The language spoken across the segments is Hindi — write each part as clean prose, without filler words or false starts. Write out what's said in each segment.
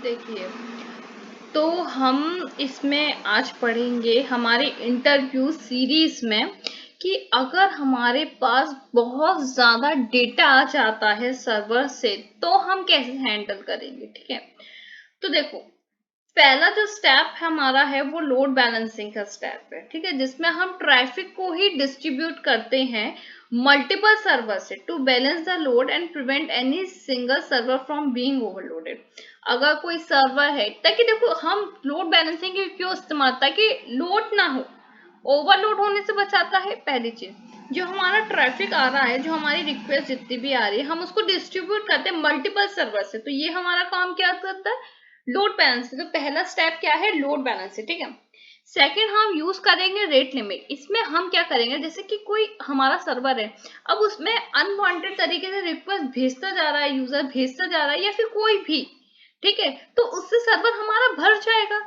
देखिए, तो हम इसमें आज पढ़ेंगे हमारे इंटरव्यू सीरीज में कि अगर हमारे पास बहुत ज्यादा डेटा आ जाता है सर्वर से तो हम कैसे हैंडल करेंगे। ठीक है, तो देखो, पहला जो स्टेप हमारा है वो लोड बैलेंसिंग का स्टेप है। ठीक है, जिसमें हम ट्रैफिक को ही डिस्ट्रीब्यूट करते हैं मल्टीपल सर्वर से to balance the load and prevent any single server from being overloaded. अगर कोई सर्वर है, ताकि देखो हम लोड बैलेंसिंग की क्यों इस्तेमाल, ताकि लोड ना हो, ओवरलोड होने से बचाता है। पहली चीज, जो हमारा ट्रैफिक आ रहा है, जो हमारी रिक्वेस्ट जितनी भी आ रही है, हम उसको डिस्ट्रीब्यूट करते हैं मल्टीपल सर्वर से, तो ये हमारा काम क्या करता है, लोड बैलेंस। तो पहला स्टेप क्या है, लोड बैलेंस। ठीक है, सेकंड हम यूज करेंगे रेट लिमिट। इसमें हम क्या करेंगे, जैसे कि कोई हमारा सर्वर है, अब उसमें अनवांटेड तरीके से रिक्वेस्ट भेजता जा रहा है, यूजर भेजता जा रहा है या फिर कोई भी, ठीक है, तो उससे सर्वर हमारा भर जाएगा।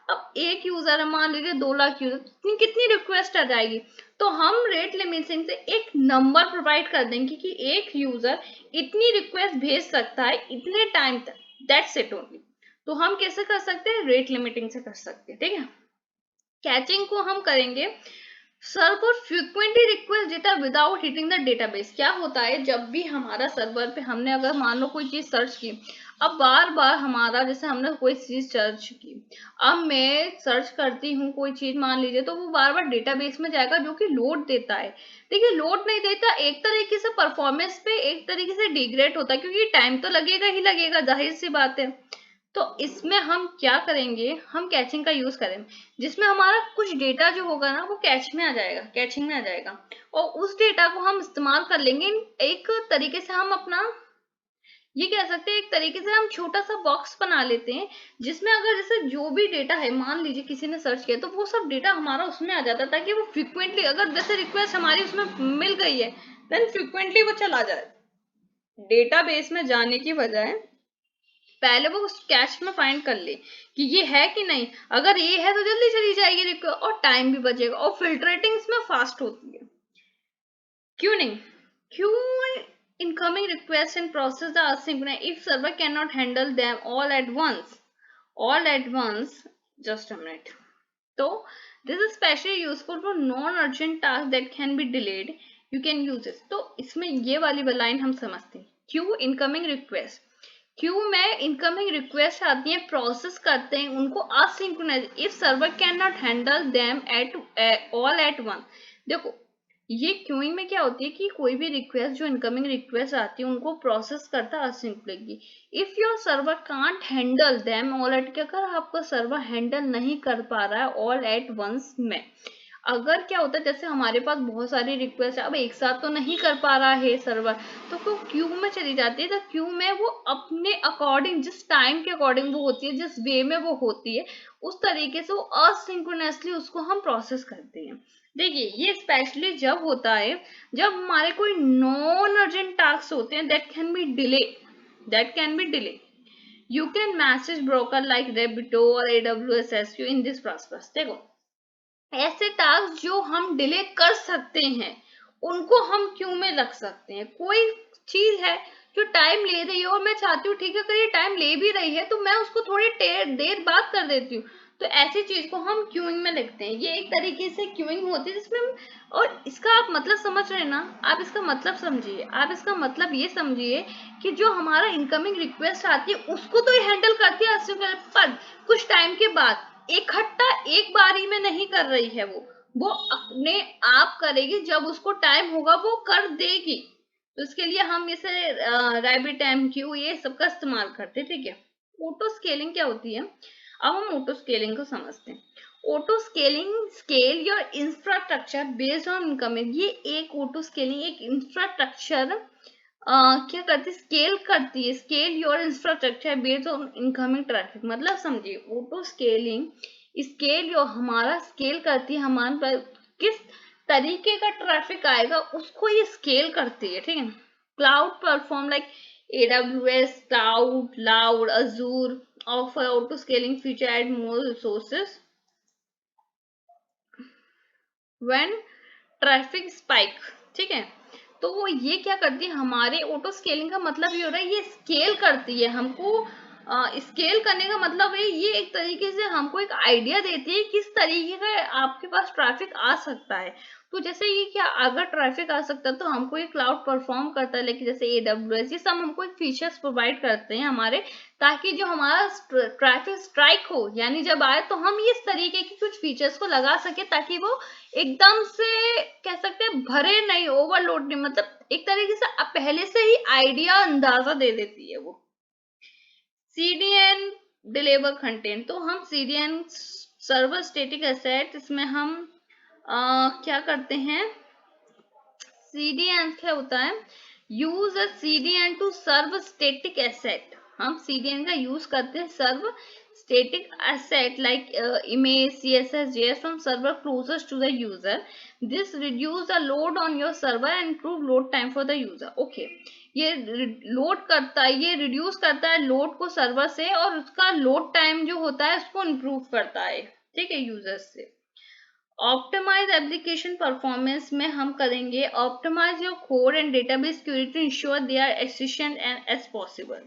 अब एक यूजर है, मान लीजिए 2 लाख यूजर, कितनी रिक्वेस्ट आ जाएगी। तो हम रेट लिमिटिंग से एक नंबर प्रोवाइड कर देंगे कि एक यूजर इतनी रिक्वेस्ट भेज सकता है इतने टाइम तक, दैट्स इट ओनली। तो हम कैसे कर सकते हैं, रेट लिमिटिंग से कर सकते हैं। ठीक है, कैचिंग को हम करेंगे server frequently request data without hitting the database. क्या होता है, जब भी हमारा सर्वर पे हमने अगर मान लो कोई चीज सर्च की, अब बार बार हमारा, जैसे हमने कोई चीज सर्च की, अब मैं सर्च करती हूँ कोई चीज मान लीजिए, तो वो बार बार डेटाबेस में जाएगा जो कि लोड देता है। देखिए, लोड नहीं देता, एक तरीके से परफॉर्मेंस पे एक तरीके से डिग्रेड होता है, क्योंकि टाइम तो लगेगा ही लगेगा, जाहिर सी बात है। तो इसमें हम क्या करेंगे, हम कैचिंग का यूज करें, जिसमें हमारा कुछ डेटा जो होगा ना वो कैच में आ जाएगा, कैचिंग में आ जाएगा, और उस डेटा को हम इस्तेमाल कर लेंगे। एक तरीके से हम अपना, ये कह सकते हैं, एक तरीके से हम छोटा सा बॉक्स बना लेते हैं, जिसमें अगर जैसे जो भी डेटा है, मान लीजिए किसी ने सर्च किया, तो वो सब डेटा हमारा उसमें आ जाता है, ताकि वो फ्रिक्वेंटली, अगर जैसे रिक्वेस्ट हमारी उसमें मिल गई है, देन फ्रिक्वेंटली वो चला जाए, डेटाबेस में जाने की बजाय पहले वो कैश में फाइंड कर ले कि ये है कि नहीं। अगर ये है तो जल्दी चली जाएगी रिक्वेस्ट और टाइम भी बचेगा, और फिल्टरेटिंग इसमें फास्ट होती है। Queuing, Q incoming requests and process the asynchronous if server cannot handle them all at once, just a minute. So this is especially useful for non-urgent tasks that can be delayed. You can use this. तो इसमें ये वाली लाइन हम समझते हैं, क्यू इनकमिंग रिक्वेस्ट, क्यू में इनकमिंग रिक्वेस्ट आती है, प्रोसेस करते हैं उनको asynchronize if server can not handle them at all at one. देखो, ये क्यूइंग में क्या होती है कि कोई भी रिक्वेस्ट, जो इनकमिंग रिक्वेस्ट आती है, उनको प्रोसेस करता है asynchronously. If your server can't handle them all at, क्या, अगर आपका सर्वर हैंडल नहीं कर पा रहा है ऑल एट वंस में, अगर क्या होता है, जैसे हमारे पास बहुत सारी रिक्वेस्ट, अब एक साथ तो नहीं कर पा रहा है सर्वर, तो वो क्यू में चली जाती है। तो क्यू में वो अपने अकॉर्डिंग, जिस टाइम के अकॉर्डिंग वो होती है, जिस वे में वो होती है, उस तरीके से वो असिंक्रोनसली उसको हम प्रोसेस करते हैं। देखिए, ये स्पेशली जब होता है जब हमारे कोई नॉन अर्जेंट टास्क होते हैं, that can be delay. You can message broker like rabbit और AWS SQ in this process. देखो, ऐसे टास्क जो हम डिले कर सकते हैं, उनको हम क्यू में रख सकते हैं। कोई चीज है जो टाइम ले रही है और मैं चाहती हूँ, ठीक है, अगर ये टाइम ले भी रही है तो मैं उसको थोड़ी देर बाद कर देती हूँ, तो ऐसी चीज को हम क्यूइंग में लिखते हैं। ये एक तरीके से क्यूइंग होती है जिसमें और इसका आप मतलब समझ रहे हैं ना, आप इसका मतलब समझिए, आप इसका मतलब ये समझिए कि जो हमारा इनकमिंग रिक्वेस्ट आती है उसको तो ये हैंडल करती है, पर कुछ टाइम के बाद इकट्ठा एक बारी में नहीं कर रही है, वो अपने आप करेगी, जब उसको टाइम होगा वो कर देगी। तो इसके लिए हम इसे रैबिट MQ ये सब का इस्तेमाल करते हैं। ठीक है, ऑटो स्केलिंग क्या होती है, अब हम ऑटो स्केलिंग को समझते हैं। Auto scaling scale your infrastructure based on incoming. ये एक ऑटो स्केलिंग एक इंफ्रास्ट्रक्चर क्या करती है, स्केल करती है, scale your infrastructure based on incoming traffic. मतलब समझिए, ऑटो स्केलिंग स्केल जो हमारा स्केल करती है, हमारे पास किस तरीके का ट्रैफिक आएगा उसको ये स्केल करती है। ठीक है, cloud platform like AWS cloud Azure offer auto scaling feature add more resources when traffic spike. ठीक है, तो ये क्या करती है, हमारे ऑटो स्केलिंग का मतलब ये हो रहा है, ये स्केल करती है हमको स्केल करने का मतलब है ये एक तरीके से हमको एक आइडिया देती है किस तरीके का आपके पास ट्रैफिक आ सकता है। तो जैसे ये क्या, अगर ट्रैफिक आ सकता है तो हमको ये क्लाउड परफॉर्म करता है, लेकिन जैसे AWS ये सब हमको एक फीचर्स प्रोवाइड करते हैं हमारे, ताकि जो हमारा ट्रैफिक स्ट्राइक हो, यानी जब आए तो हम इस तरीके की कुछ फीचर्स को लगा सके ताकि वो एकदम से कह सकते हैं भरे नहीं, ओवरलोड नहीं, मतलब एक तरीके से पहले से ही आइडिया अंदाजा दे देती है वो। CDN डिलीवर कंटेंट, तो हम CDN सर्वर स्टेटिक एसेट, इसमें हम क्या करते हैं, CDN क्या होता है, use a CDN to serve static asset. हम CDN का यूज करते हैं serve static asset like image, CSS, JS from server closest to the user. This reduce the load on your server and improve load time for the user. Okay, ये लोड करता है, ये रिड्यूस करता है लोड को सर्वर से, और उसका लोड टाइम जो होता है उसको इम्प्रूव करता है, ठीक है, यूजर्स से। ऑप्टिमाइज एप्लीकेशन परफॉर्मेंस में हम करेंगे optimize your code and database security to ensure they are efficient and as possible.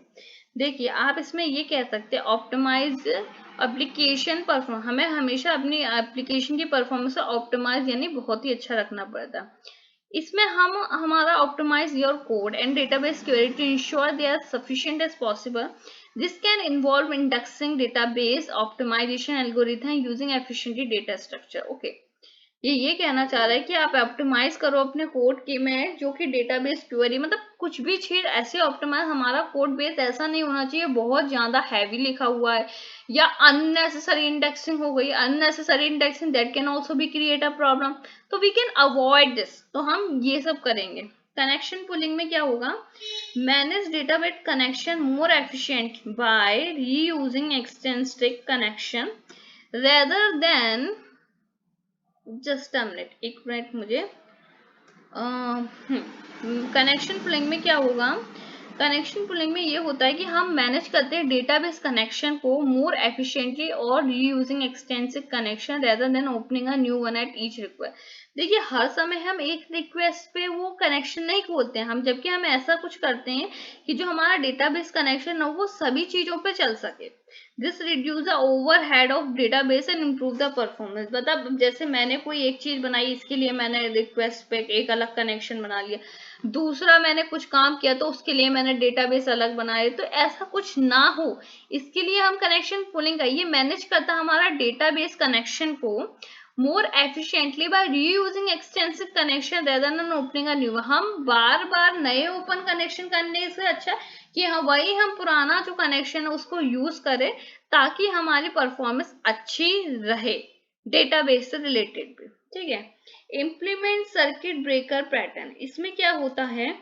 देखिए आप इसमें ये कह सकते हैं ऑप्टिमाइज एप्लीकेशन परफॉर्मेंस, हमें हमेशा अपनी एप्लीकेशन की परफॉर्मेंस ऑप्टिमाइज यानी बहुत ही अच्छा रखना पड़ता है। इसमें हम हमारा optimize your code and database security to ensure they are sufficient as possible. This can involve indexing database optimization algorithm using efficiently data structure. Okay. ये कहना चाह रहा है कि आप ऑप्टिमाइज करो अपने कोड के में जो कि डेटाबेस क्वेरी, मतलब कुछ भी चीज ऐसे ऑप्टिमाइज, हमारा कोड बेस ऐसा नहीं होना चाहिए बहुत ज्यादा हैवी लिखा हुआ है या अननेसेसरी इंडेक्सिंग हो गई। Unnecessary indexing that can also be create a problem, तो वी कैन अवॉइड दिस, तो हम ये सब करेंगे। कनेक्शन पुलिंग में क्या होगा, manage database connection more efficient by reusing extensive connection rather than, just a minute, एक मिनट मुझे, कनेक्शन पुलिंग में क्या होगा, कनेक्शन पुलिंग में ये होता है कि हम मैनेज करते हैं डेटाबेस कनेक्शन को मोर एफिशिएंटली और reusing extensive connection rather than opening a new one at each request. देखिए हर समय हम एक रिक्वेस्ट पे वो कनेक्शन नहीं खोलते हैं हम, जबकि हम ऐसा कुछ करते हैं कि जो हमारा डेटाबेस कनेक्शन हो वो सभी चीजों पे चल सके। This reduce the overhead of database and improve the performance. मतलब जैसे मैंने कोई एक चीज बनाई, इसके लिए मैंने रिक्वेस्ट पे एक अलग कनेक्शन बना लिया, दूसरा मैंने कुछ काम किया तो उसके लिए मैंने डेटाबेस अलग बनाए, तो ऐसा कुछ ना हो इसके लिए हम कनेक्शन पुलिंग का ये मैनेज करता है हमारा डेटाबेस कनेक्शन को more efficiently by reusing extensive connection rather than opening a new. हम बार बार नए ओपन कनेक्शन करने से अच्छा कि हाँ वही हम पुराना जो कनेक्शन है उसको यूज करें ताकि हमारी परफॉर्मेंस अच्छी रहे डेटाबेस से रिलेटेड भी, ठीक है। इम्प्लीमेंट सर्किट ब्रेकर पैटर्न, इसमें क्या होता है,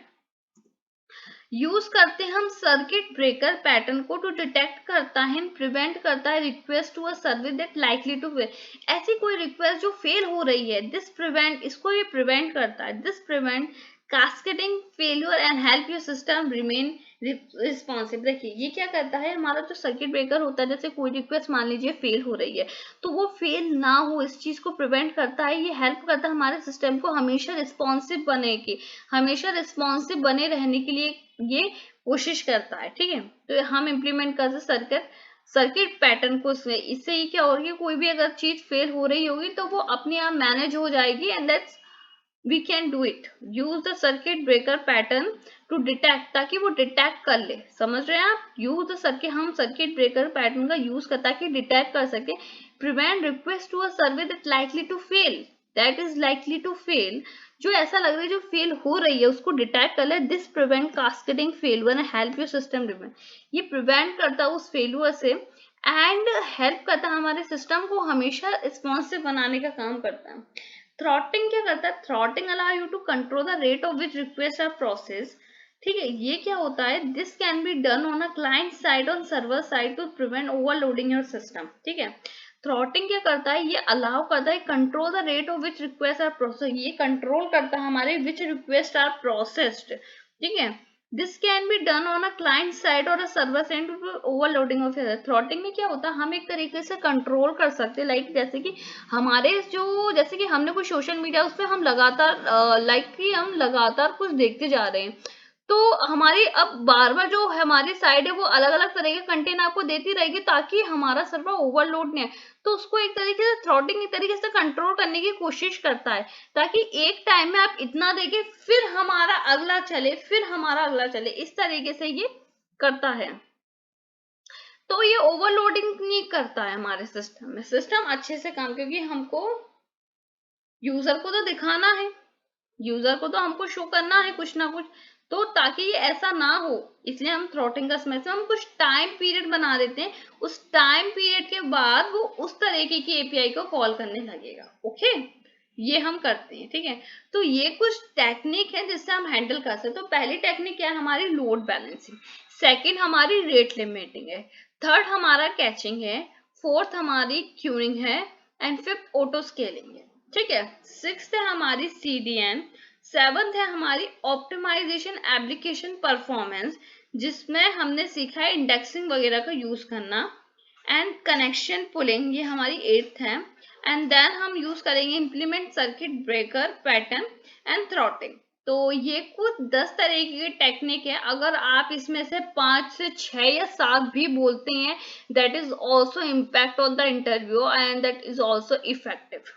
यूज करते हैं हम सर्किट ब्रेकर पैटर्न को टू डिटेक्ट करता है, प्रिवेंट करता है request to a service that likely to fail. ऐसी कोई रिक्वेस्ट जो फेल हो रही है, दिस प्रिवेंट, इसको ये प्रिवेंट करता है, this prevent cascading failure and help your system remain responsive. देखिए ये क्या करता है, हमारा जो सर्किट ब्रेकर होता है, जैसे कोई रिक्वेस्ट मान लीजिए फेल हो रही है तो वो फेल ना हो इस चीज को प्रिवेंट करता है, ये हेल्प करता है हमारे सिस्टम को हमेशा रिस्पॉन्सिव बने की, हमेशा रिस्पॉन्सिव बने रहने के लिए ये कोशिश करता है, ठीक है। तो हम इम्प्लीमेंट करते सर्किट पैटर्न को, इससे ही क्या होगी, कोई भी अगर चीज फेल हो रही होगी तो वो अपने आप मैनेज हो जाएगी and that's we can do it, use the circuit breaker pattern to detect, ताकि वो डिटेक्ट कर ले, समझ रहे हैं आप, यूज द सर्किट, हम सर्किट ब्रेकर पैटर्न का यूज कर ताकि डिटेक्ट कर सके, prevent request to a service that likely to fail, that is likely to fail, जो ऐसा लग रहा है जो फेल हो रही है उसको डिटेक्ट कर ले, this prevent cascading failure and help your system remain, ये प्रिवेंट करता है उस फेल्यूर से एंड हेल्प करता है हमारे सिस्टम को हमेशा रिस्पॉन्सिव बनाने का काम करता है। थ्रॉटलिंग क्या करता है, throttling allow you to control the rate of which request are process, ठीक है। ये क्या होता है, this can be done on a client side on server side to prevent overloading your system, ठीक है। थ्रॉटलिंग क्या करता है, ये अलाउ करता है control the rate of which request are process, ये कंट्रोल करता है हमारे विच रिक्वेस्ट आर प्रोसेस्ड, ठीक है। This can be done on a client side और a server side to overloading of throttling में क्या होता है, हम एक तरीके से कंट्रोल कर सकते हैं, लाइक जैसे कि हमारे जो, जैसे कि हमने कोई सोशल मीडिया उस पर हम लगातार लाइक कि हम लगातार कुछ देखते जा रहे हैं तो हमारी अब बार बार जो हमारी साइड है वो अलग अलग तरह के कंटेंट आपको देती रहेगी ताकि हमारा सर्वर ओवरलोड नहीं है। तो उसको एक तरीके से थ्रॉटलिंग एक तरीके से कंट्रोल करने की कोशिश करता है ताकि एक टाइम में आप इतना देके फिर हमारा अगला चले, फिर हमारा अगला चले, इस तरीके से ये करता है। तो ये ओवरलोडिंग नहीं करता है हमारे सिस्टम में, सिस्टम अच्छे से काम, क्योंकि हमको यूजर को तो दिखाना है, यूजर को तो हमको शो करना है कुछ ना कुछ, तो ताकि ये ऐसा ना हो इसलिए हम थ्रॉटलिंग का समय से हम कुछ टाइम पीरियड बना देते हैं। उस टाइम पीरियड के बाद वो उस तरीके की एपीआई को कॉल करने लगेगा। ओके, ये हम करते हैं, ठीक है। तो ये कुछ टेक्निक है जिससे हम हैंडल कर सकते हैं। तो पहली टेक्निक क्या है हमारी, लोड बैलेंसिंग। सेकंड हमारी रेट लिमिटिंग है। थर्ड हमारा कैचिंग है। फोर्थ हमारी क्यूइंग है। एंड फिफ्थ ऑटो स्केलिंग है, ठीक है। सिक्स्थ है हमारी सीडीएन। सेवंथ है हमारी ऑप्टिमाइजेशन एप्लीकेशन परफॉर्मेंस, जिसमें हमने सीखा है इंडेक्सिंग वगैरह का यूज करना। एंड कनेक्शन पुलिंग, ये हमारी एट्थ है। एंड देन हम यूज करेंगे implement circuit breaker pattern and throttling. तो ये कुछ 10 तरीके की टेक्निक है। अगर आप इसमें से 5 से 6 या 7 भी बोलते हैं, that is also impact on the interview and that is also effective.